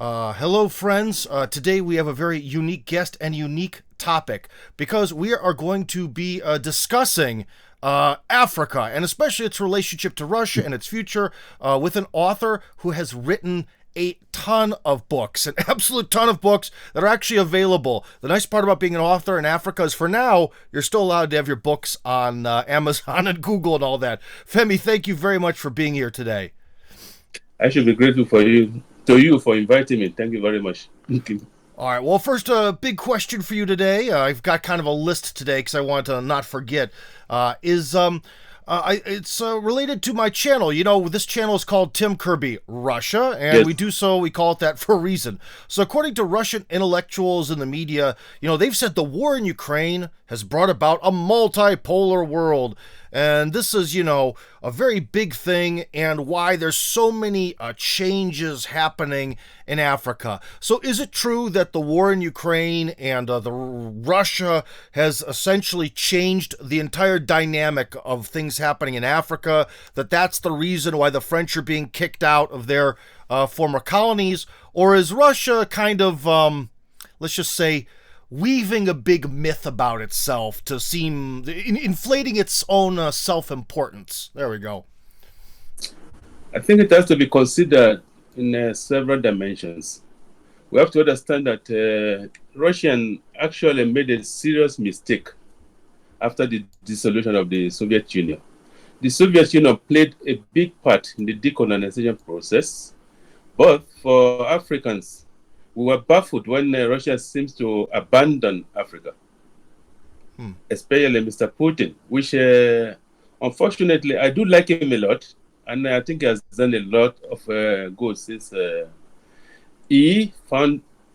Hello, friends. Today we have a very unique guest and unique topic because we are going to be discussing Africa and especially its relationship to Russia and its future with an author who has written a ton of books, an absolute ton of books that are actually available. The nice part about being an author in Africa is for now, you're still allowed to have your books on Amazon and Google and all that. Femi, thank you very much for being here today. I should be grateful to you for inviting me. Thank you very much. All right. Well, first, a big question for you today. I've got kind of a list today because I want to not forget. It's related to my channel. You know, this channel is called Tim Kirby Russia, and Yes. we call it that for a reason. So, according to Russian intellectuals in the media, they've said the war in Ukraine has brought about a multipolar world. And this is, a very big thing and why there's so many changes happening in Africa. So is it true that the war in Ukraine and the Russia has essentially changed the entire dynamic of things happening in Africa, that that's the reason why the French are being kicked out of their former colonies? Or is Russia kind of, let's just say, weaving a big myth about itself to seem inflating its own self-importance? There we go. I think it has to be considered in several dimensions. We have to understand that Russia actually made a serious mistake after the dissolution of the Soviet Union. The Soviet Union played a big part in the decolonization process, but for Africans, we were baffled when Russia seems to abandon Africa, especially Mr. Putin, which unfortunately I do like him a lot, and I think he has done a lot of good since he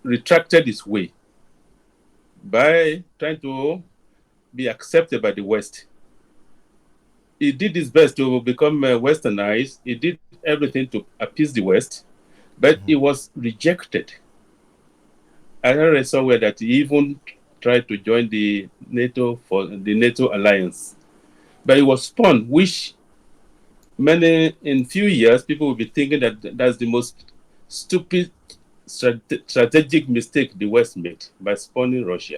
retracted his way by trying to be accepted by the West. He did his best to become westernized. He did everything to appease the West, but he was rejected. I read somewhere that he even tried to join the NATO alliance, but it was spun, which in few years people will be thinking that that's the most stupid strategic mistake the West made by spawning Russia.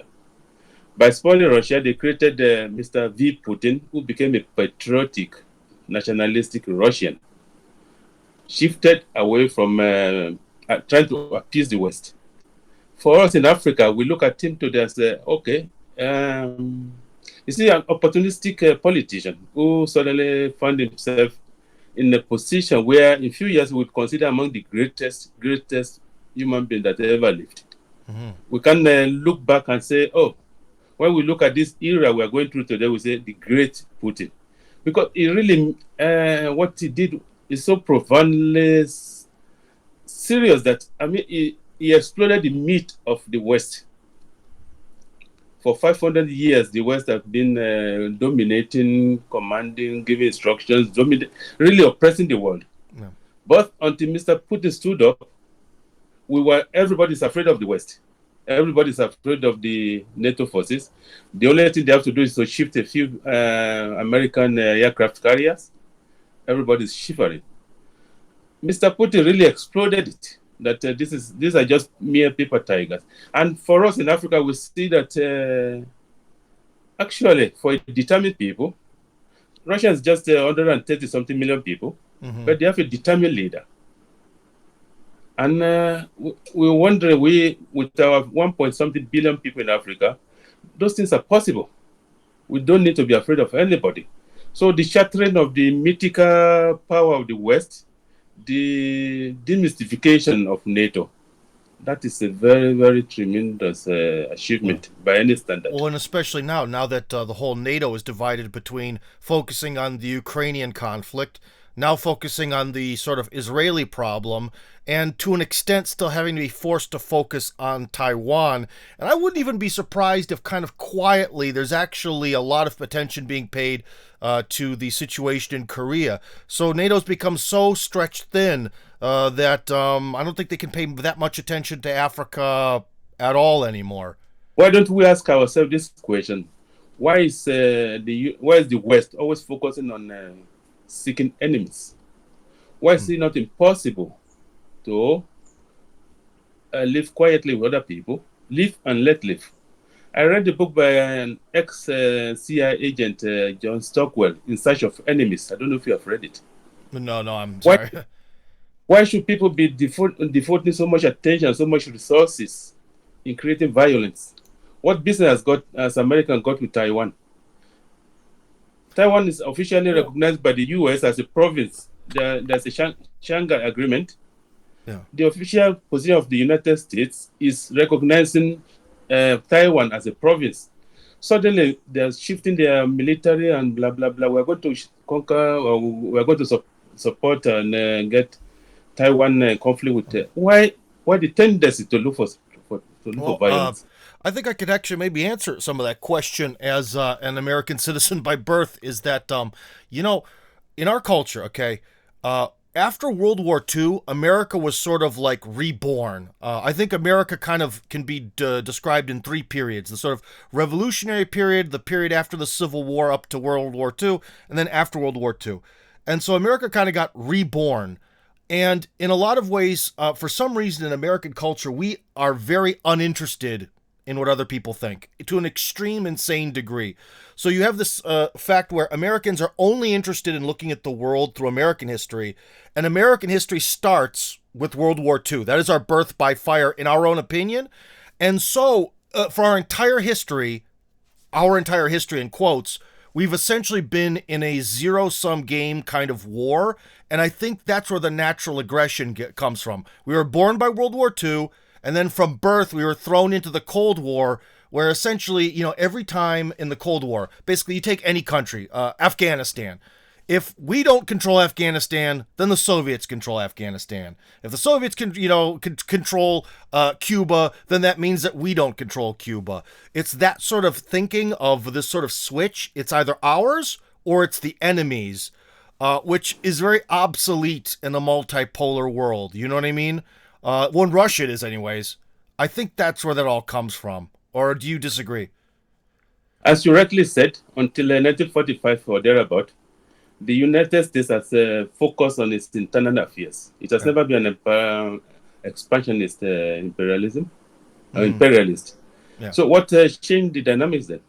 By spawning Russia, they created Mr. V. Putin, who became a patriotic, nationalistic Russian, shifted away from trying to appease the West. For us in Africa, we look at him today as, okay, you see, an opportunistic politician who suddenly found himself in a position where in a few years we would consider among the greatest human being that ever lived. Mm-hmm. We can look back and say, oh, when we look at this era we are going through today, we say the great Putin. Because he really, what he did is so profoundly serious that, I mean, he exploded the myth of the West. For 500 years, the West have been dominating, commanding, giving instructions, really oppressing the world. Yeah. But until Mr. Putin stood up, everybody's afraid of the West. Everybody's afraid of the NATO forces. The only thing they have to do is to shift a few American aircraft carriers. Everybody's shivering. Mr. Putin really exploded it. That these are just mere paper tigers. And for us in Africa, we see that actually for determined people, Russia is just 130-something million people, but they have a determined leader. And we wonder, with our 1-point-something billion people in Africa, those things are possible. We don't need to be afraid of anybody. So the shattering of the mythical power of the West, the demystification of NATO, that is a very, very tremendous achievement by any standard. Well, and especially now that the whole NATO is divided between focusing on the Ukrainian conflict, now focusing on the sort of Israeli problem, and to an extent still having to be forced to focus on Taiwan. And I wouldn't even be surprised if kind of quietly there's actually a lot of attention being paid to the situation in Korea. So NATO's become so stretched thin that I don't think they can pay that much attention to Africa at all anymore. Why don't we ask ourselves this question? Why is the West always focusing on seeking enemies? Why is it not impossible to live quietly with other people, live and let live. I read the book by an ex-CIA agent, John Stockwell, In Search of Enemies. I don't know if you have read it. No, I'm Why, sorry. why should people be devoting so much attention, so much resources in creating violence? What business has America got with Taiwan? Taiwan is officially recognized by the US as a province. There's a Shanghai Agreement. Yeah. The official position of the United States is recognizing Taiwan as a province. Suddenly, they're shifting their military and blah, blah, blah. We're going to conquer, or we're going to support and get Taiwan conflict with. Why the tendency to look for violence? I think I could actually maybe answer some of that question as an American citizen by birth. Is that you know, in our culture, okay, after World War II, America was sort of like reborn. I think America kind of can be described in three periods: the sort of Revolutionary period, the period after the Civil War up to World War II, and then after World War II. And so America kind of got reborn. And in a lot of ways, for some reason in American culture, we are very uninterested in what other people think to an extreme, insane degree. So you have this fact where Americans are only interested in looking at the world through American history, and American history starts with World War II. That is our birth by fire, in our own opinion. And so for our entire history in quotes, we've essentially been in a zero-sum game kind of war, and I think that's where the natural aggression comes from. We were born by World War II, and then from birth, we were thrown into the Cold War, where essentially, every time in the Cold War, basically you take any country, Afghanistan. If we don't control Afghanistan, then the Soviets control Afghanistan. If the Soviets control Cuba, then that means that we don't control Cuba. It's that sort of thinking of this sort of switch. It's either ours or it's the enemy's, which is very obsolete in a multipolar world. You know what I mean? When Russia it is, anyways. I think that's where that all comes from. Or do you disagree? As you rightly said, until 1945 or thereabout, the United States has focused on its internal affairs. It has never been an expansionist imperialism, imperialist. Yeah. So what changed the dynamics then?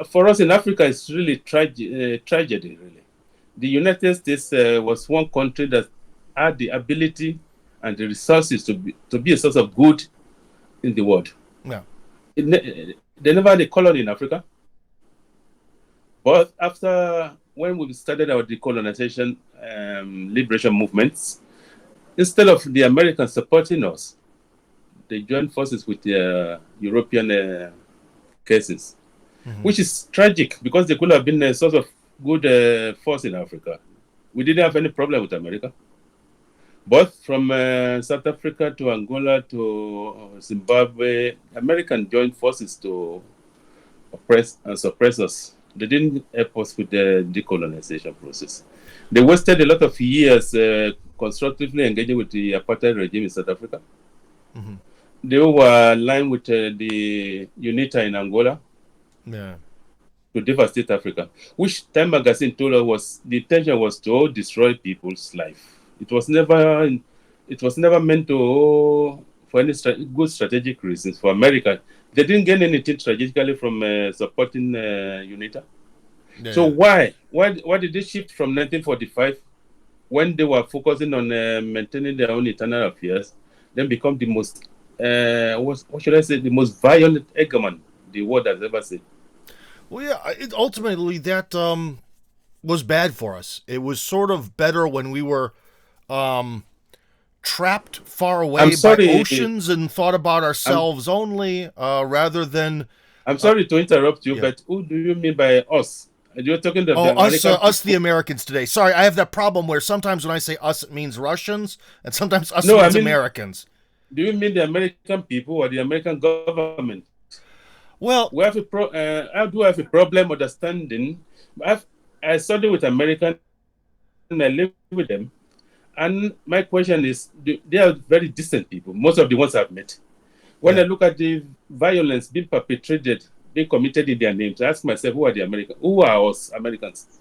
For us in Africa, it's really tragedy, really. The United States was one country that had the ability and the resources to be a source of good in the world. Yeah. They never had a colony in Africa. But when we started our decolonization liberation movements, instead of the Americans supporting us, they joined forces with the European cases, which is tragic because they could have been a source of good force in Africa. We didn't have any problem with America. But from South Africa to Angola to Zimbabwe, Americans joined forces to oppress and suppress us. They didn't help us with the decolonization process. They wasted a lot of years constructively engaging with the apartheid regime in South Africa. They were aligned with the UNITA in Angola to devastate Africa, which Time Magazine told us the intention was to destroy people's life. It was never meant to for any good strategic reasons for America. They didn't gain anything strategically from supporting UNITA. Yeah. So why did they shift from 1945, when they were focusing on maintaining their own internal affairs, then become the most, what should I say, the most violent hegemon the world has ever seen? Well, yeah, ultimately that was bad for us. It was sort of better when we were trapped far away by oceans and thought about ourselves only, rather than... I'm sorry to interrupt you, but who do you mean by us? You're talking about us, the Americans today. Sorry, I have that problem where sometimes when I say us, it means Russians, and sometimes us means Americans. Do you mean the American people or the American government? Well, we have I do have a problem understanding. I study with Americans and I live with them. And my question is, they are very decent people, most of the ones I've met. When I look at the violence being perpetrated, being committed in their names, I ask myself, who are the Americans? Who are us Americans?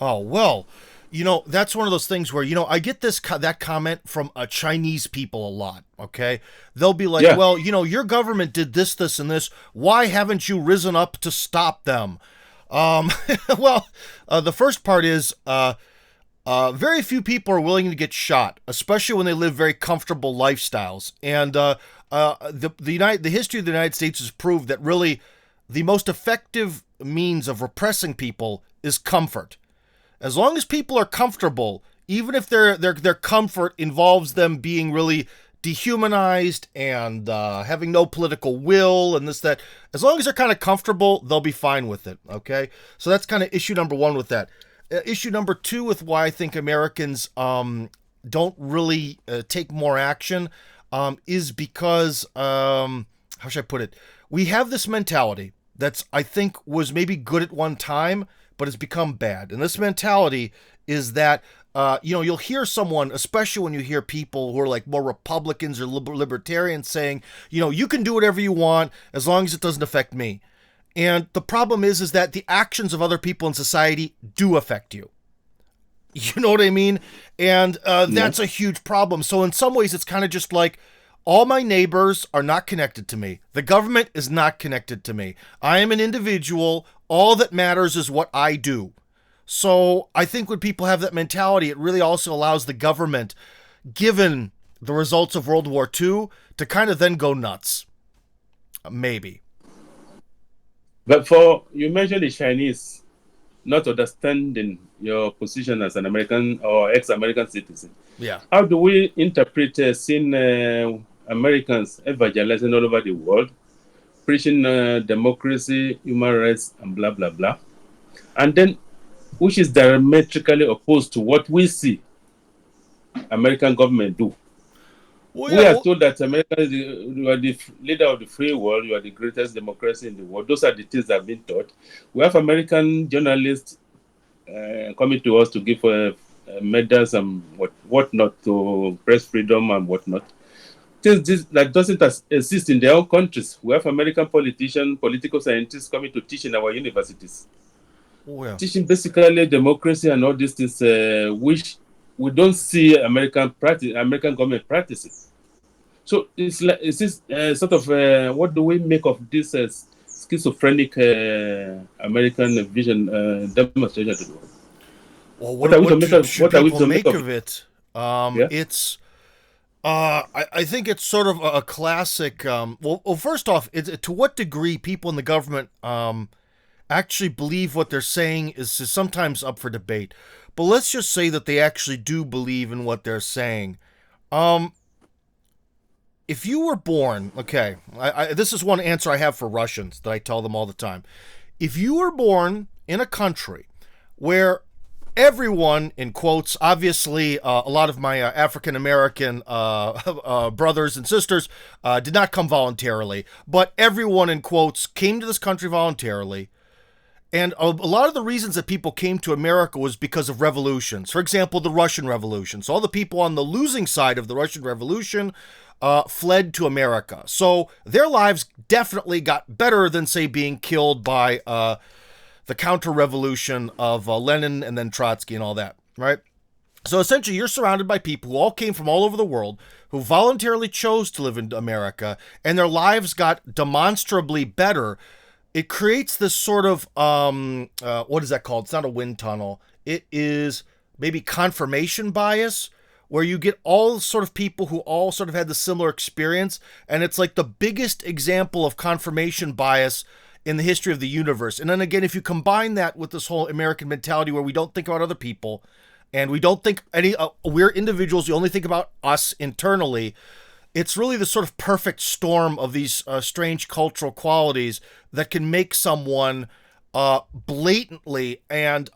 Oh, well, That's one of those things where, I get that comment from Chinese people a lot, okay? They'll be like, Yeah. well, your government did this, this, and this. Why haven't you risen up to stop them? Um, well, the first part is very few people are willing to get shot, especially when they live very comfortable lifestyles. And the history of the United States has proved that really the most effective means of repressing people is comfort. As long as people are comfortable, even if their comfort involves them being really dehumanized and having no political will and this, that, as long as they're kind of comfortable, they'll be fine with it, okay? So that's kind of issue number one with that. Issue number two with why I think Americans don't really take more action is because, how should I put it? We have this mentality that's, I think, was maybe good at one time, but has become bad. And this mentality is that, you'll hear someone, especially when you hear people who are like more Republicans or libertarians saying, you can do whatever you want as long as it doesn't affect me. And the problem is that the actions of other people in society do affect you. You know what I mean? And that's a huge problem. So in some ways, it's kind of just like, all my neighbors are not connected to me. The government is not connected to me. I am an individual. All that matters is what I do. So I think when people have that mentality, it really also allows the government, given the results of World War II, to kind of then go nuts. Maybe. But you mentioned the Chinese not understanding your position as an American or ex-American citizen. Yeah. How do we interpret seeing Americans evangelizing all over the world, preaching democracy, human rights, and blah, blah, blah, and then which is diametrically opposed to what we see American government do? We are told that America you are the leader of the free world, you are the greatest democracy in the world. Those are the things that have been taught. We have American journalists coming to us to give medals and whatnot to press freedom and whatnot. Things that doesn't exist in their own countries. We have American politicians, political scientists coming to teach in our universities. Teaching basically democracy and all these things, which we don't see American government practicing. So it's this sort of what do we make of this schizophrenic American vision demonstration to the world? Well, what are we to make of it? It's I think it's sort of a classic. Well, first off, to what degree people in the government actually believe what they're saying is sometimes up for debate. But let's just say that they actually do believe in what they're saying. If you were born, okay, this is one answer I have for Russians that I tell them all the time. If you were born in a country where everyone, in quotes, obviously a lot of my African-American brothers and sisters did not come voluntarily, but everyone, in quotes, came to this country voluntarily. And a lot of the reasons that people came to America was because of revolutions. For example, the Russian Revolution. So all the people on the losing side of the Russian Revolution fled to America. So their lives definitely got better than, say, being killed by the counter-revolution of Lenin and then Trotsky and all that, right? So essentially, you're surrounded by people who all came from all over the world, who voluntarily chose to live in America, and their lives got demonstrably better. It creates this sort of, what is that called? It's not a wind tunnel. It is maybe confirmation bias, where you get all sort of people who all sort of had the similar experience, and it's like the biggest example of confirmation bias in the history of the universe. And then again, if you combine that with this whole American mentality where we don't think about other people, and we don't think we're individuals, we only think about us internally, it's really the sort of perfect storm of these strange cultural qualities that can make someone blatantly and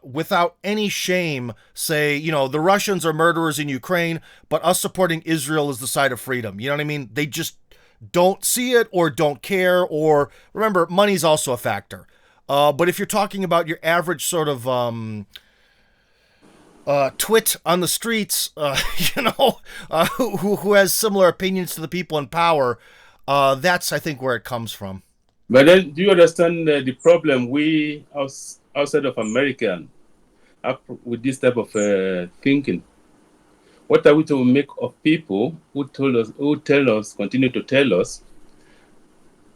without any shame say, the Russians are murderers in Ukraine, but us supporting Israel is the side of freedom. You know what I mean? They just don't see it or don't care, or remember, money's also a factor. But if you're talking about your average sort of twit on the streets, who has similar opinions to the people in power, that's, I think, where it comes from. But then, do you understand the problem we outside of America up with this type of thinking? What are we to make of people who continue to tell us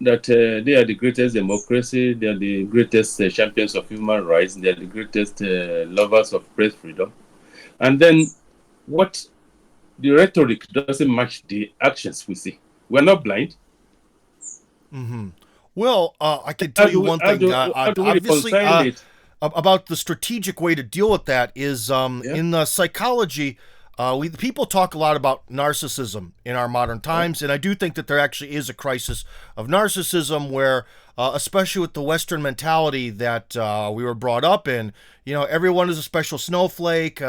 that they are the greatest democracy, they are the greatest champions of human rights, they are the greatest lovers of press freedom, and then what the rhetoric doesn't match the actions we see. We're not blind. Mm-hmm. Well, I can tell you one thing. How do we Obviously, reconcile it? about the strategic way to deal with that is in psychology. People talk a lot about narcissism in our modern times, and I do think that there actually is a crisis of narcissism where, especially with the Western mentality that we were brought up in, you know, everyone is a special snowflake,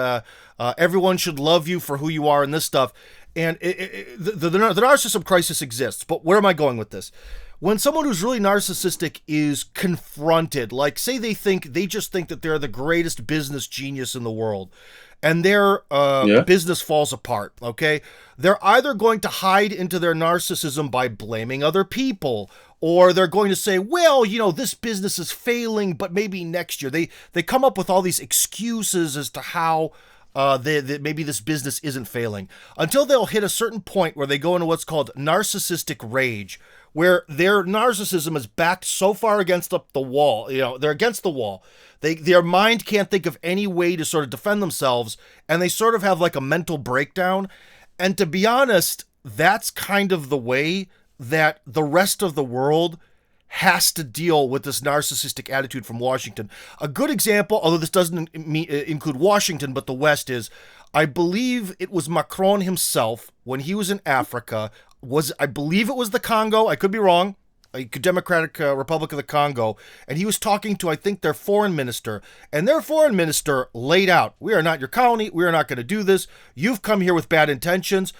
everyone should love you for who you are and this stuff. And the narcissism crisis exists, but where am I going with this? When someone who's really narcissistic is confronted, like say they just think that they're the greatest business genius in the world, and their business falls apart, okay? They're either going to hide into their narcissism by blaming other people, or they're going to say, well, you know, this business is failing, but maybe next year. They come up with all these excuses as to how maybe this business isn't failing, until they'll hit a certain point where they go into what's called narcissistic rage, where their narcissism is backed so far against the wall, you know, they're against the wall. Their mind can't think of any way to sort of defend themselves, and they sort of have like a mental breakdown. And to be honest, that's kind of the way that the rest of the world has to deal with this narcissistic attitude from Washington. A good example, although this doesn't include Washington, but the West is, I believe it was Macron himself when he was in Africa. I believe it was the Congo. I could be wrong. Democratic Republic of the Congo. And he was talking to, I think, their foreign minister. And their foreign minister laid out, we are not your colony. We are not going to do this. You've come here with bad intentions.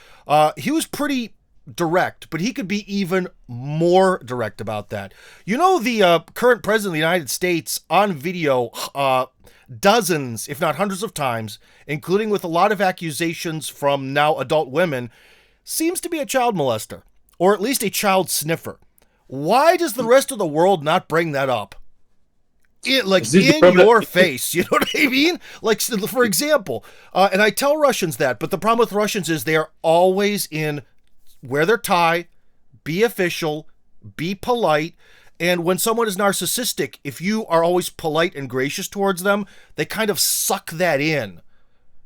He was pretty direct, but he could be even more direct about that. You know, the current president of the United States on video dozens, if not hundreds of times, including with a lot of accusations from now adult women, seems to be a child molester, or at least a child sniffer. Why does the rest of the world not bring that up? In your face, you know what I mean? Like, for example, and I tell Russians that, but the problem with Russians is they are always in wear their tie, be official, be polite, and when someone is narcissistic, if you are always polite and gracious towards them, they kind of suck that in.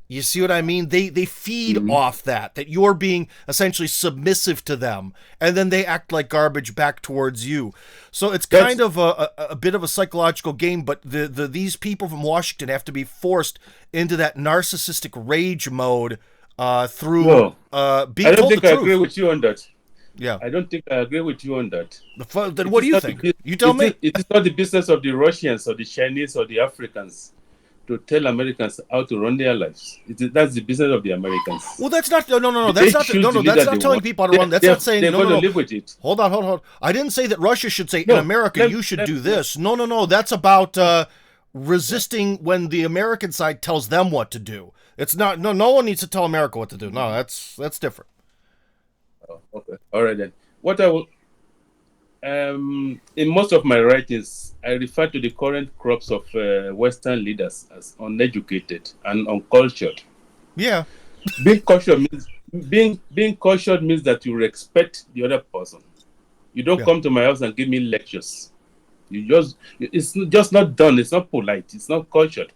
You see what I mean? They feed off that you're being essentially submissive to them, and then they act like garbage back towards you. So it's kind of a bit of a psychological game, but these people from Washington have to be forced into that narcissistic rage mode through being told the truth. I don't think I agree with you on that. Yeah. I don't think I agree with you on that. Then what do you think? You tell me. It is not the business of the Russians or the Chinese or the Africans to tell Americans how to run their lives. That's the business of the Americans. Well, that's not. No. That's not telling people how to run. That's not saying. They're going to live with it. Hold on. I didn't say that Russia should say in America you should do this. No. That's about resisting when the American side tells them what to do. It's not. No one needs to tell America what to do. No, that's different. Oh, okay. All right then. What I will. In most of my writings, I refer to the current crops of Western leaders as uneducated and uncultured. Yeah. Being cultured means that you respect the other person. You don't come to my house and give me lectures. It's just not done. It's not polite. It's not cultured.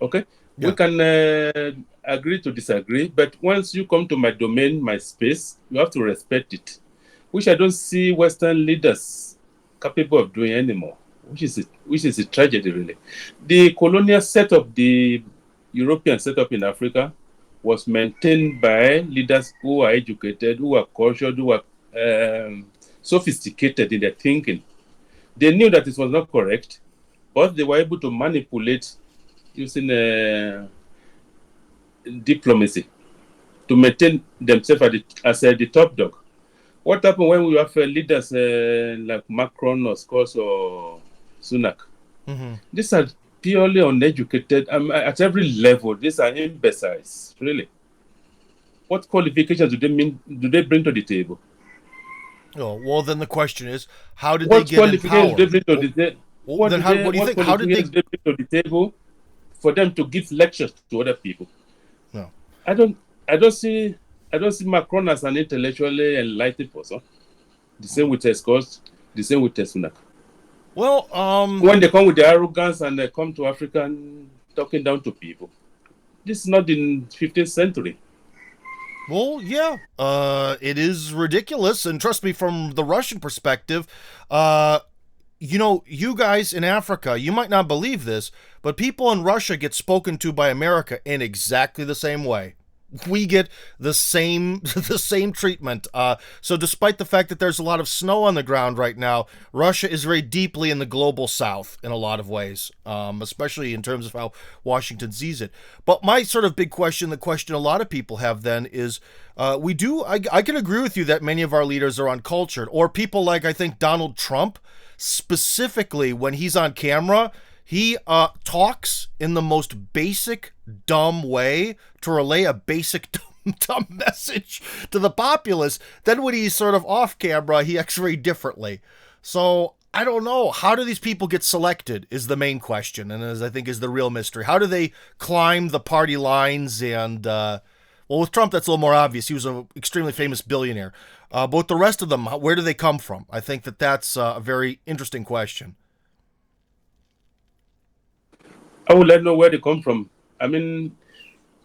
Okay? Yeah. We can agree to disagree, but once you come to my domain, my space, you have to respect it, which I don't see Western leaders capable of doing anymore, which is a tragedy, really. The colonial setup, the European setup in Africa, was maintained by leaders who are educated, who are cultured, who are sophisticated in their thinking. They knew that it was not correct, but they were able to manipulate using diplomacy to maintain themselves as the top dog. What happened when we have leaders like Macron or Scott or Sunak? Mm-hmm. These are purely uneducated at every level. These are imbeciles, really. What qualifications do they bring to the table? Oh, well, then the question is, how did they get in power? What do you think? How did they bring to the table for them to give lectures to other people. No. I don't see Macron as an intellectually enlightened person. The same with Scott, the same with Sunak. Well, when they come with the arrogance and they come to Africa and talking down to people, this is not in 15th century. Well, yeah, it is ridiculous, and trust me, from the Russian perspective, you know, you guys in Africa, you might not believe this, but people in Russia get spoken to by America in exactly the same way. We get the same treatment. So despite the fact that there's a lot of snow on the ground right now, Russia is very deeply in the global south in a lot of ways, especially in terms of how Washington sees it. But my sort of big question, the question a lot of people have then is, I can agree with you that many of our leaders are uncultured, or people like, I think, Donald Trump, specifically when he's on camera, he talks in the most basic, dumb way to relay a basic, dumb message to the populace. Then when he's sort of off camera, he acts very differently. So I don't know. How do these people get selected is the main question, and as I think is the real mystery. How do they climb the party lines? And, well, with Trump, that's a little more obvious. He was an extremely famous billionaire. But with the rest of them, where do they come from? I think that's a very interesting question. I would like to know where they come from. I mean,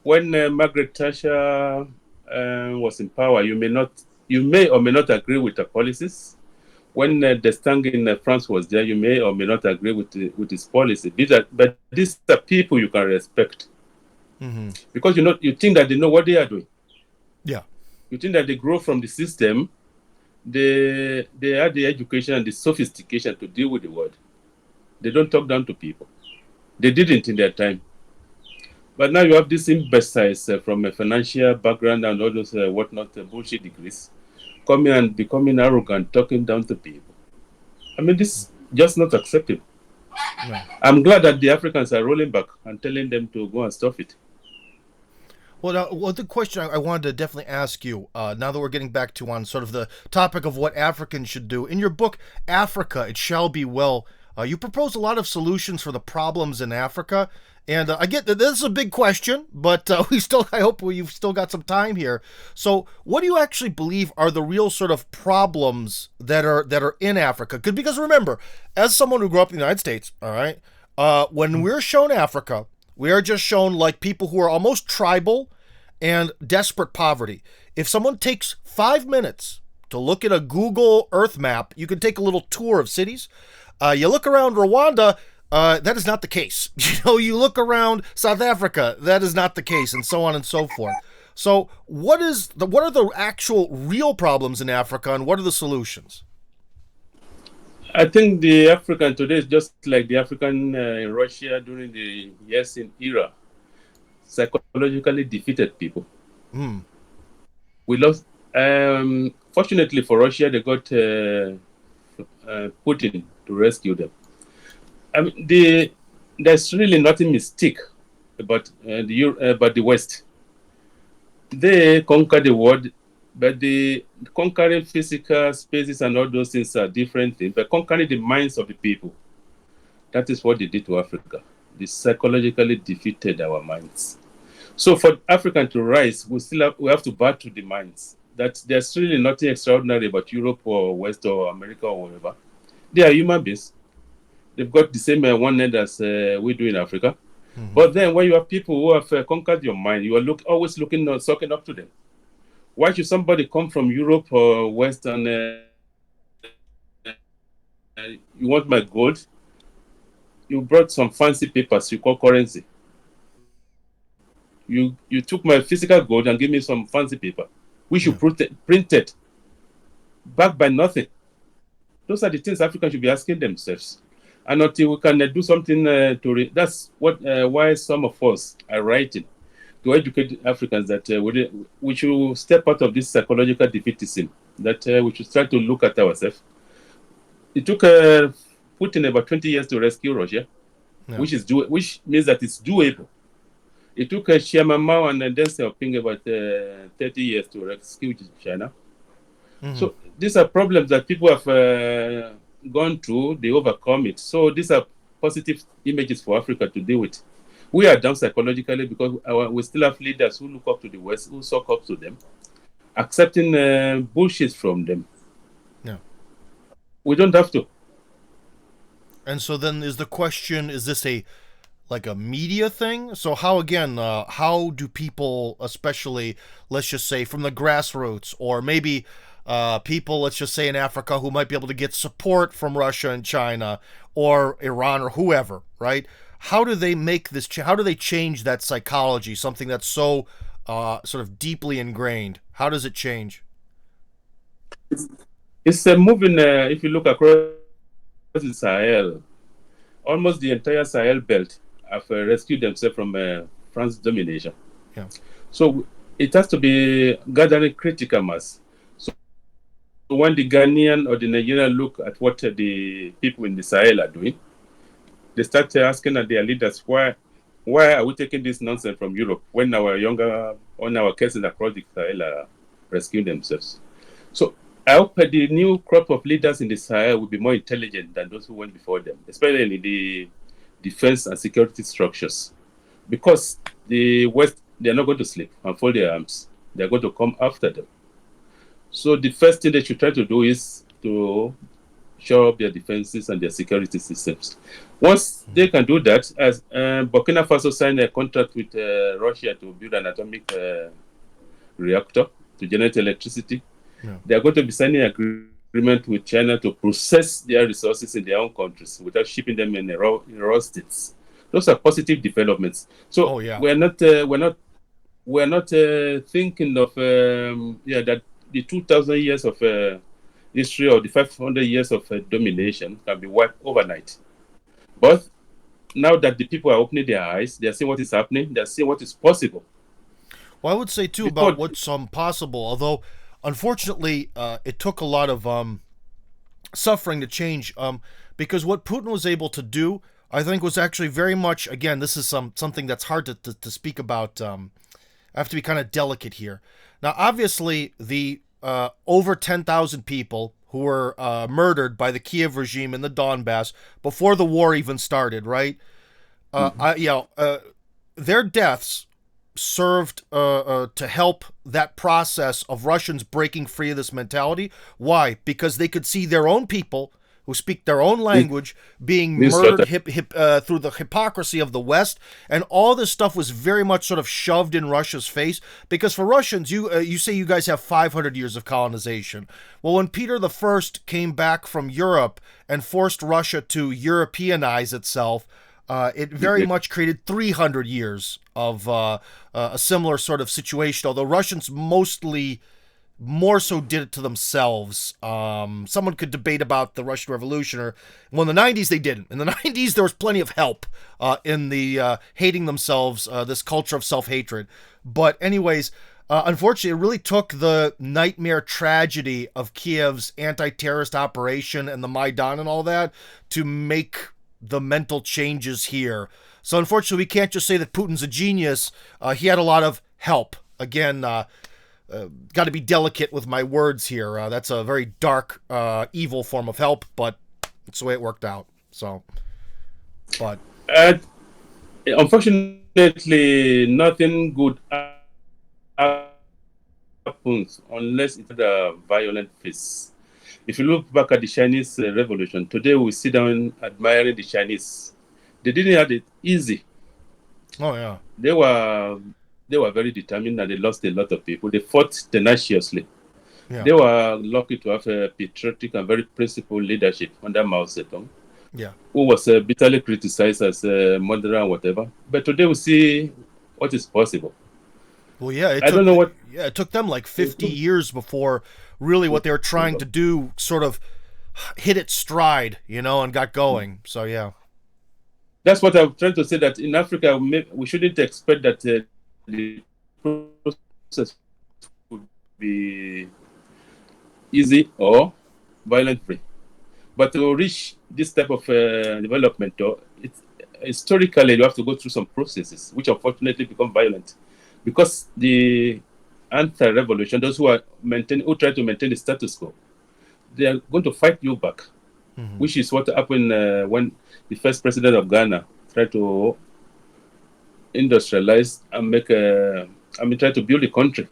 when Margaret Thatcher was in power, you may or may not agree with her policies. When D'Estaing in France was there, you may or may not agree with his policy. But these are people you can respect, because you think that they know what they are doing. Yeah, you think that they grow from the system. They have the education and the sophistication to deal with the world. They don't talk down to people. They didn't in their time. But now you have these imbeciles from a financial background and all those bullshit degrees coming and becoming arrogant, talking down to people. I mean, this is just not acceptable. No. I'm glad that the Africans are rolling back and telling them to go and stop it. Well, the question I wanted to definitely ask you, now that we're getting back to on sort of the topic of what Africans should do, in your book, Africa, It Shall Be Well, you propose a lot of solutions for the problems in Africa. And I get that this is a big question, but I hope you've still got some time here. So what do you actually believe are the real sort of problems that are in Africa? Because remember, as someone who grew up in the United States, all right, when we're shown Africa, we are just shown like people who are almost tribal and desperate poverty. If someone takes 5 minutes to look at a Google Earth map, you can take a little tour of cities. You look around Rwanda, that is not the case. You look around South Africa, that is not the case, and so on and so forth. So what are the actual real problems in Africa, and what are the solutions? I think the African today is just like the African in Russia during the Yeltsin era. Psychologically defeated people. We lost. Fortunately for Russia, they got Putin to rescue them. I mean, there's really nothing mystique about the West. They conquer the world, but the conquering physical spaces and all those things are different things. But conquering the minds of the people, that is what they did to Africa. They psychologically defeated our minds. So for Africa to rise, we have to battle the minds. That there's really nothing extraordinary about Europe or West or America or whatever. They are human beings. They've got the same one as we do in Africa. But then when you have people who have conquered your mind, you are always sucking up to them. Why should somebody come from Europe or West and you want my gold? You brought some fancy papers you call currency. You took my physical gold and gave me some fancy paper, which you printed, backed by nothing. Those are the things Africans should be asking themselves. And until we can do something that's why some of us are writing to educate Africans that we should step out of this psychological defeatism, that we should try to look at ourselves. It took Putin about 20 years to rescue Russia, which means that it's doable. It took Chairman Mao and Deng Xiaoping about 30 years to rescue China. So these are problems that people have gone through, they overcome it. So these are positive images for Africa to deal with. We are down psychologically because we still have leaders who look up to the West, who suck up to them, accepting bullshit from them. Yeah. We don't have to. And so then is the question, is this a media thing? So how, again, how do people, especially, let's just say from the grassroots, or maybe people, let's just say in Africa, who might be able to get support from Russia and China or Iran or whoever, right? How do they make this? How do they change that psychology? Something that's so sort of deeply ingrained. How does it change? It's moving. If you look across the Sahel, almost the entire Sahel belt have rescued themselves from France's domination. Yeah. So it has to be gathering critical mass. So when the Ghanaian or the Nigerian look at what the people in the Sahel are doing, they start asking their leaders, why are we taking this nonsense from Europe when our cousins across the Sahel are rescuing themselves? So I hope the new crop of leaders in the Sahel will be more intelligent than those who went before them, especially in the defense and security structures. Because the West, they're not going to sleep and fold their arms. They're going to come after them. So the first thing they should try to do is to shore up their defenses and their security systems. Once they can do that, as Burkina Faso signed a contract with Russia to build an atomic reactor to generate electricity, they are going to be signing an agreement with China to process their resources in their own countries without shipping them in raw states. Those are positive developments. So we're not thinking of that the 2,000 years of history or the 500 years of domination can be wiped overnight. But now that the people are opening their eyes, they're seeing what is happening, they're seeing what is possible. Well, I would say, too, about what's possible, although, unfortunately, it took a lot of suffering to change, because what Putin was able to do, I think, was actually very much, again, this is something that's hard to speak about. I have to be kind of delicate here. Now, obviously, the over 10,000 people who were murdered by the Kiev regime in the Donbass before the war even started, right? Their deaths served to help that process of Russians breaking free of this mentality. Why? Because they could see their own people who speak their own language being murdered through the hypocrisy of the West, and all this stuff was very much sort of shoved in Russia's face. Because for Russians, you say you guys have 500 years of colonization. Well, when Peter I came back from Europe and forced Russia to Europeanize itself, it very much created 300 years of a similar sort of situation, although Russians more so did it to themselves. Someone could debate about the Russian Revolution, well, in the 90s they didn't. In the 90s there was plenty of help in the hating themselves, this culture of self-hatred. But anyways, unfortunately, it really took the nightmare tragedy of Kiev's anti-terrorist operation and the Maidan and all that to make the mental changes here. So unfortunately, we can't just say that Putin's a genius. He had a lot of help. Again, got to be delicate with my words here. That's a very dark, evil form of help, but it's the way it worked out. So, but unfortunately, nothing good happens unless it's a violent phase. If you look back at the Chinese Revolution, today we sit down admiring the Chinese. They didn't have it easy. Oh yeah, they were very determined and they lost a lot of people. They fought tenaciously. Yeah. They were lucky to have a patriotic and very principled leadership under Mao Zedong, who was bitterly criticized as murderer and whatever. But today we see what is possible. Well, yeah, it took them like 50 years before really what they were trying to do sort of hit its stride, and got going. So, yeah. That's what I'm trying to say, that in Africa, we shouldn't expect that the process would be easy or violent-free. But to reach this type of development, historically, you have to go through some processes, which unfortunately become violent. Because the anti-revolution, those who try to maintain the status quo, they are going to fight you back, which is what happened when the first president of Ghana tried to industrialize and try to build a country.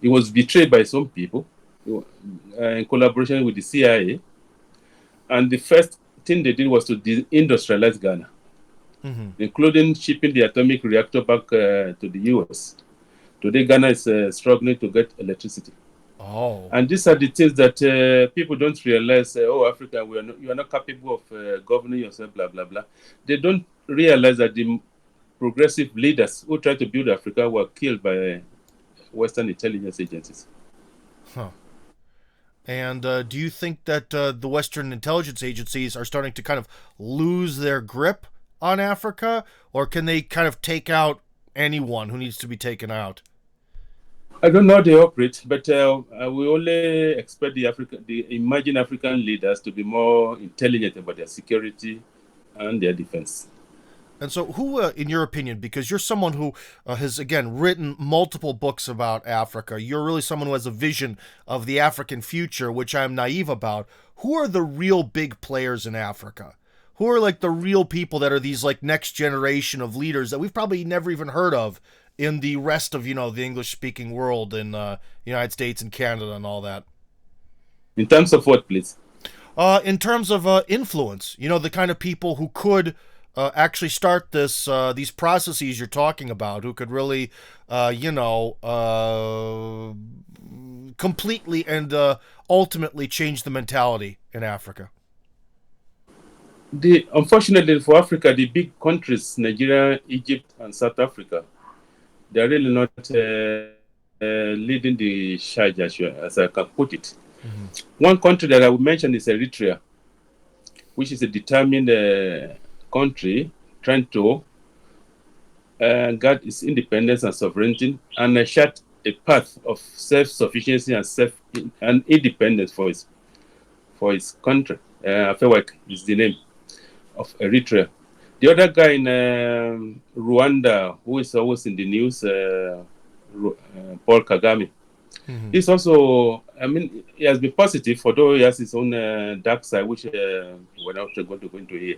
He was betrayed by some people in collaboration with the CIA. And the first thing they did was to deindustrialize Ghana, including shipping the atomic reactor back to the US. Today, Ghana is struggling to get electricity. Oh. And these are the things that people don't realize. Oh, Africa, you are not capable of governing yourself, blah, blah, blah. They don't realize that the progressive leaders who tried to build Africa were killed by Western intelligence agencies. Huh. And do you think that the Western intelligence agencies are starting to kind of lose their grip on Africa, or can they kind of take out anyone who needs to be taken out? I don't know how they operate, but we only expect the emerging African leaders to be more intelligent about their security and their defense. And so, who, in your opinion, because you're someone who has, again, written multiple books about Africa, you're really someone who has a vision of the African future, which I'm naive about. Who are the real big players in Africa? Who are like the real people that are these like next generation of leaders that we've probably never even heard of in the rest of, the English-speaking world in the United States and Canada and all that? In terms of what, please? In terms of influence, the kind of people who could actually start these processes you're talking about, who could really, completely and ultimately change the mentality in Africa. Unfortunately for Africa, the big countries, Nigeria, Egypt, and South Africa, they're really not leading the charge, as I can put it. One country that I would mention is Eritrea, which is a determined country trying to guard its independence and sovereignty and chart a path of self-sufficiency and independence for its country. Afewak is the name of Eritrea. The other guy in Rwanda, who is always in the news, Paul Kagame, he's also, he has been positive, although he has his own dark side, which we're not going to go into here.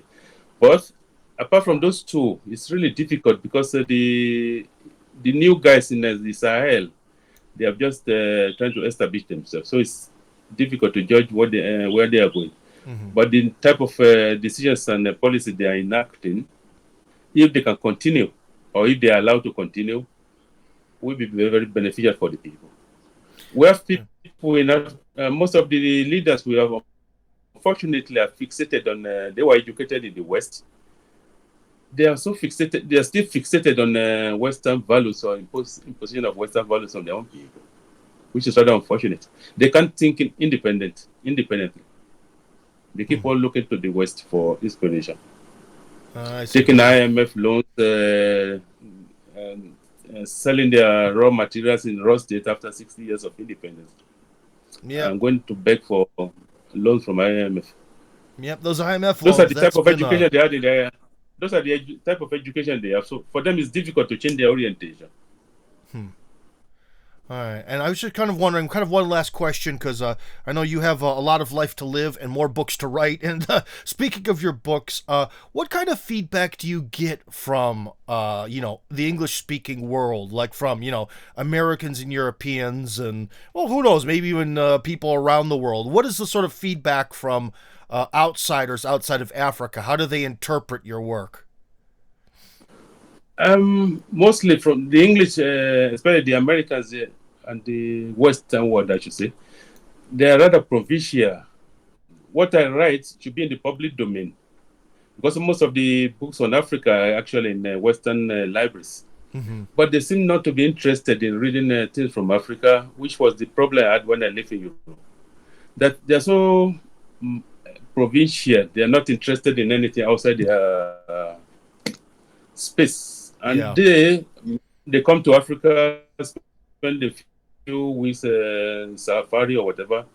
But apart from those two, it's really difficult because the new guys in the Sahel, they are just trying to establish themselves. So it's difficult to judge where they are going. But the type of decisions and policy they are enacting, if they can continue, or if they are allowed to continue, will be very, very beneficial for the people. We have people most of the leaders we have, unfortunately, are fixated on, they were educated in the West. They are so fixated, they are still fixated on Western values or imposition of Western values on their own people, which is rather unfortunate. They can't think independently. They keep on looking to the West for inspiration. Taking IMF loans, selling their raw materials in raw state after 60 years of independence. Yeah. I'm going to beg for loans from IMF. Yep, those IMF loans. Those are the type of education they had in there. Those are the type of education they have. So for them, it's difficult to change their orientation. All right, and I was just kind of wondering, one last question, because I know you have a lot of life to live and more books to write. And speaking of your books, what kind of feedback do you get from, the English-speaking world, like from, Americans and Europeans, and well, who knows, maybe even people around the world? What is the sort of feedback from outsiders outside of Africa? How do they interpret your work? Mostly from the English, especially the Americans and the Western world, I should say. They are rather provincial. What I write should be in the public domain, because most of the books on Africa are actually in Western libraries. But they seem not to be interested in reading things from Africa, which was the problem I had when I lived in Europe. That they're so provincial, they're not interested in anything outside their space. And they come to Africa, spend a few weeks safari or whatever.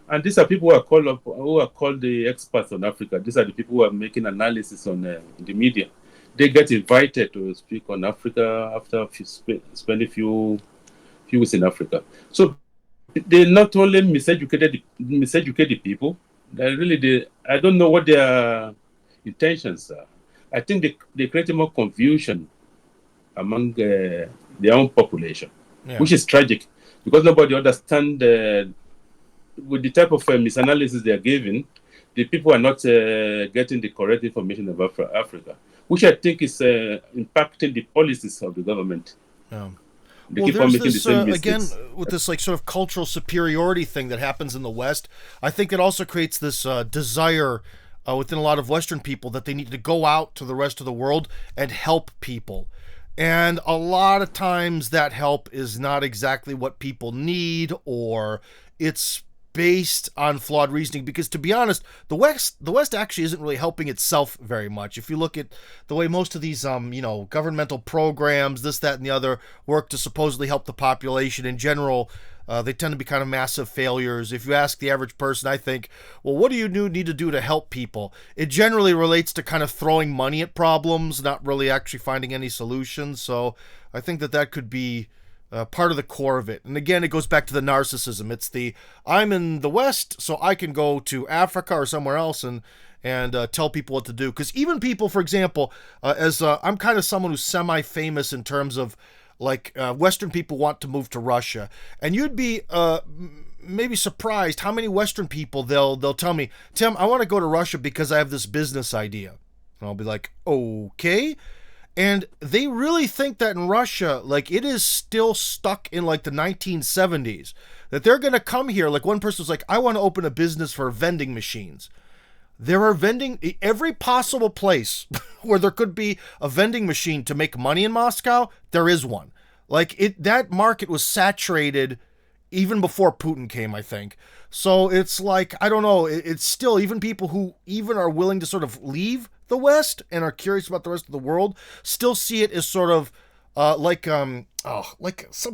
And these are people who are called the experts on Africa. These are the people who are making analysis on the media. They get invited to speak on Africa after spend a few weeks in Africa. So they not only miseducate the people. I don't know what their intentions are. I think they create more confusion among their own population, Yeah. which is tragic because nobody understands with the type of misanalysis they are giving, the people are not getting the correct information about Africa, which I think is impacting the policies of the government. Yeah. They Well, keep on there's making the this same again mistakes. with this like sort of cultural superiority thing that happens in the West. I think it also creates this desire within a lot of Western people that they need to go out to the rest of the world and help people. And a lot of times that help is not exactly what people need, or it's based on flawed reasoning, because to be honest, the West actually isn't really helping itself very much. If you look at the way most of these governmental programs, this, that, and the other, work to supposedly help the population in general, they tend to be kind of massive failures. If you ask the average person, I think, well, what do you need to do to help people? It generally relates to kind of throwing money at problems, not really actually finding any solutions. So I think that could be part of the core of it. And again, it goes back to the narcissism. It's the, I'm in the West, so I can go to Africa or somewhere else and tell people what to do. Because even people, for example, I'm kind of someone who's semi-famous in terms of like Western people want to move to Russia, and you'd be maybe surprised how many Western people they'll tell me, Tim, I want to go to Russia because I have this business idea. And I'll be like, okay. And they really think that in Russia, like, it is still stuck in like the 1970s, that they're going to come here. Like, one person was like, I want to open a business for vending machines. There are vending every possible place where there could be a vending machine to make money in Moscow. There is one. Like, that market was saturated even before Putin came, I think. So it's like, I don't know, it's still, even people who even are willing to sort of leave the West and are curious about the rest of the world still see it as sort of like some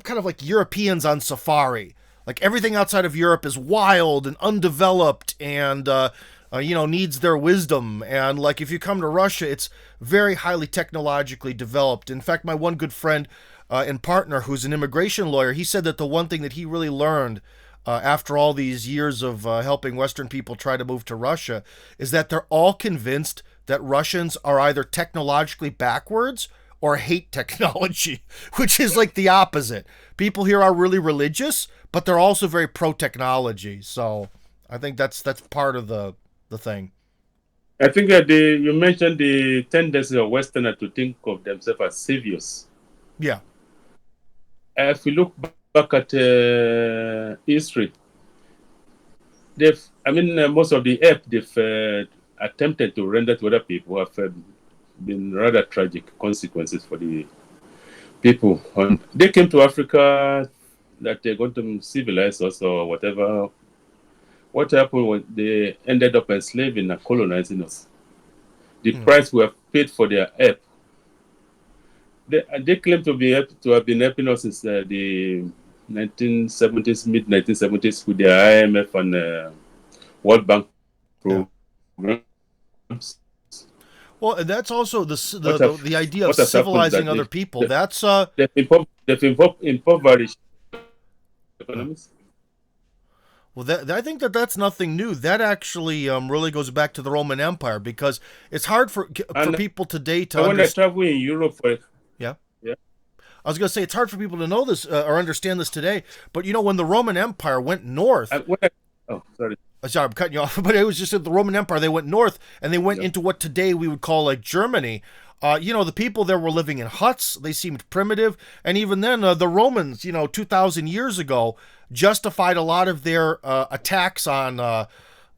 kind of like Europeans on safari. Like, everything outside of Europe is wild and undeveloped and needs their wisdom. And like, if you come to Russia, it's very highly technologically developed. In fact, my one good friend and partner, who's an immigration lawyer, he said that the one thing that he really learned after all these years of helping Western people try to move to Russia is that they're all convinced that Russians are either technologically backwards or hate technology, which is like the opposite. People here are really religious, but they're also very pro-technology. So I think that's part of the thing. I think that you mentioned the tendency of Westerners to think of themselves as saviors. Yeah. If we look back at history, most of the help they've attempted to render to other people have been rather tragic consequences for the people. They came to Africa that they're going to civilize us or whatever. What happened was they ended up enslaving and colonizing us. The price we have paid for their help. They claim to have been helping us since the 1970s, mid 1970s, with their IMF and World Bank programs. Well, and that's also the idea of civilizing other people. They've impoverished economies. Well, I think that's nothing new. That actually really goes back to the Roman Empire, because it's hard for people today to understand. When I travel in Europe, yeah. I was going to say, it's hard for people to know this or understand this today. But when the Roman Empire went north, sorry, I'm cutting you off. But it was just that the Roman Empire, they went north and they went into what today we would call like Germany. The people there were living in huts. They seemed primitive. And even then, the Romans, 2,000 years ago, justified a lot of their attacks on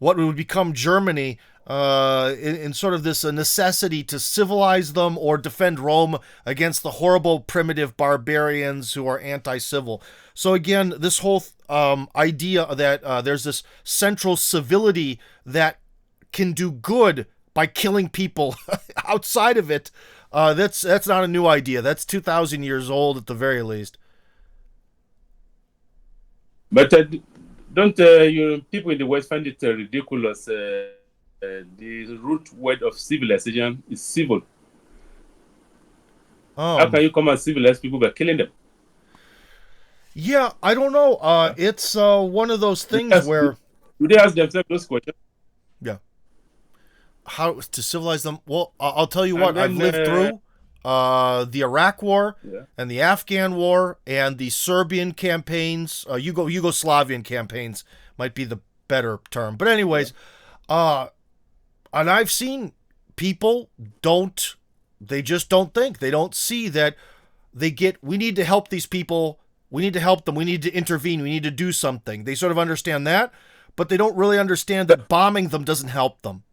what would become Germany in sort of this necessity to civilize them or defend Rome against the horrible primitive barbarians who are anti-civil. So again, this whole idea that there's this central civility that can do good by killing people outside of it, that's not a new idea. That's 2,000 years old at the very least. But don't people in the West find it ridiculous? The root word of civilization is civil. How can you come and civilize people by killing them? Yeah, I don't know. It's one of those things where... Do they ask themselves those questions? Yeah. How to civilize them? Well, I'll tell you what, I've lived through the Iraq War Yeah. and the Afghan War and the Serbian campaigns, Yugoslavian campaigns might be the better term. But anyways, and I've seen people they just don't think. They don't see that we need to help these people. We need to help them. We need to intervene. We need to do something. They sort of understand that, but they don't really understand that bombing them doesn't help them.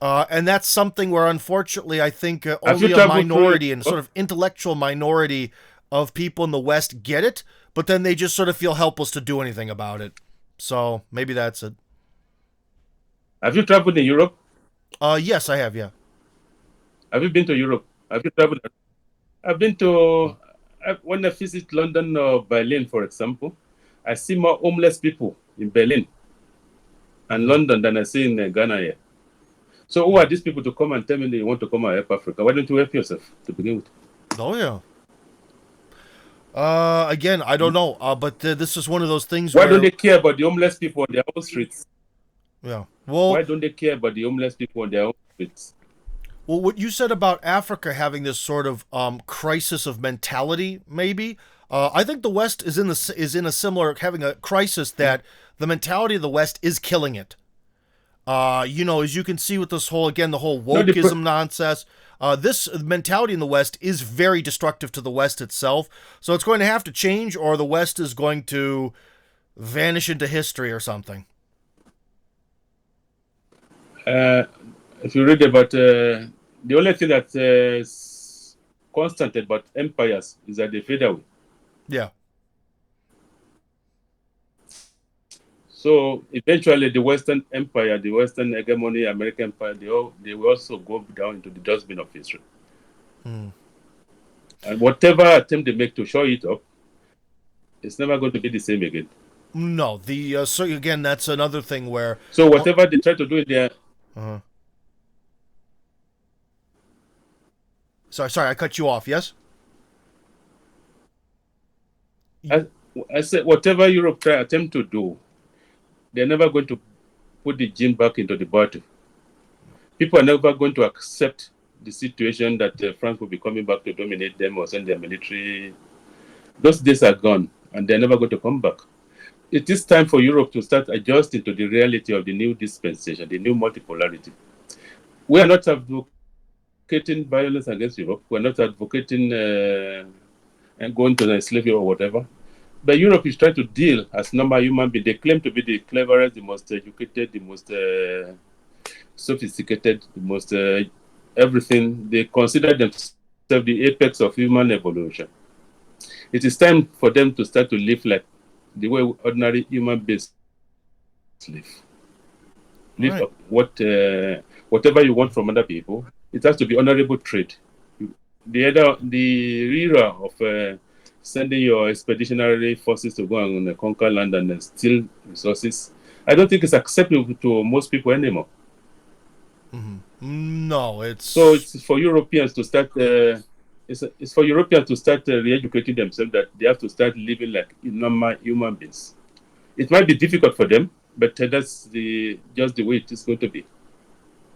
And that's something where, unfortunately, I think only a minority and sort of intellectual minority of people in the West get it, but then they just sort of feel helpless to do anything about it. So maybe that's it. Have you traveled in Europe? Yes, I have, yeah. Have you been to Europe? Have you traveled? I've been to, when I visit London or Berlin, for example, I see more homeless people in Berlin and London than I see in Ghana here. So who are these people to come and tell me they want to come and help Africa? Why don't you help yourself to begin with? Oh, yeah. Again, I don't know, but this is one of those things Why don't they care about the homeless people on their own streets? Yeah. Well, why don't they care about the homeless people on their own streets? Well, what you said about Africa having this sort of crisis of mentality, maybe, I think the West is in a similar, having a crisis that the mentality of the West is killing it. As you can see with this whole, again, the whole wokeism nonsense, this mentality in the West is very destructive to the West itself. So it's going to have to change, or the West is going to vanish into history or something. If you read about the only thing that is constant about empires is that they fade away. Yeah. So eventually, the Western Empire, the Western hegemony, American Empire, they will also go down into the dustbin of history. And whatever attempt they make to show it up, it's never going to be the same again. No, so again, that's another thing where. So whatever they try to do in their. Sorry, I cut you off. Yes. I said whatever Europe attempt to do, they're never going to put the gene back into the bottle. People are never going to accept the situation that France will be coming back to dominate them or send their military. Those days are gone, and they're never going to come back. It is time for Europe to start adjusting to the reality of the new dispensation, the new multipolarity. We are not advocating violence against Europe. We're not advocating and going to slavery or whatever. But Europe is trying to deal as normal human beings. They claim to be the cleverest, the most educated, the most sophisticated, the most everything. They consider themselves the apex of human evolution. It is time for them to start to live like the way ordinary human beings live. Live whatever you want from other people. It has to be honorable trade. The era of sending your expeditionary forces to go and conquer land and steal resources, I don't think it's acceptable to most people anymore. No, it's for Europeans to start. It's for Europeans to start re-educating themselves that they have to start living like normal human beings. It might be difficult for them, but that's just the way it is going to be.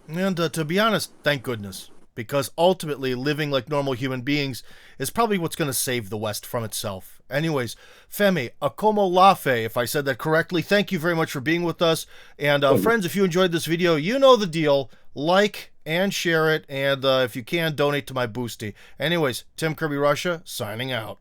And to be honest, thank goodness. Because ultimately, living like normal human beings is probably what's going to save the West from itself. Anyways, Femi, Akomolafe, if I said that correctly, thank you very much for being with us. And friends, if you enjoyed this video, you know the deal. Like and share it. And if you can, donate to my Boosty. Anyways, Tim Kirby Russia, signing out.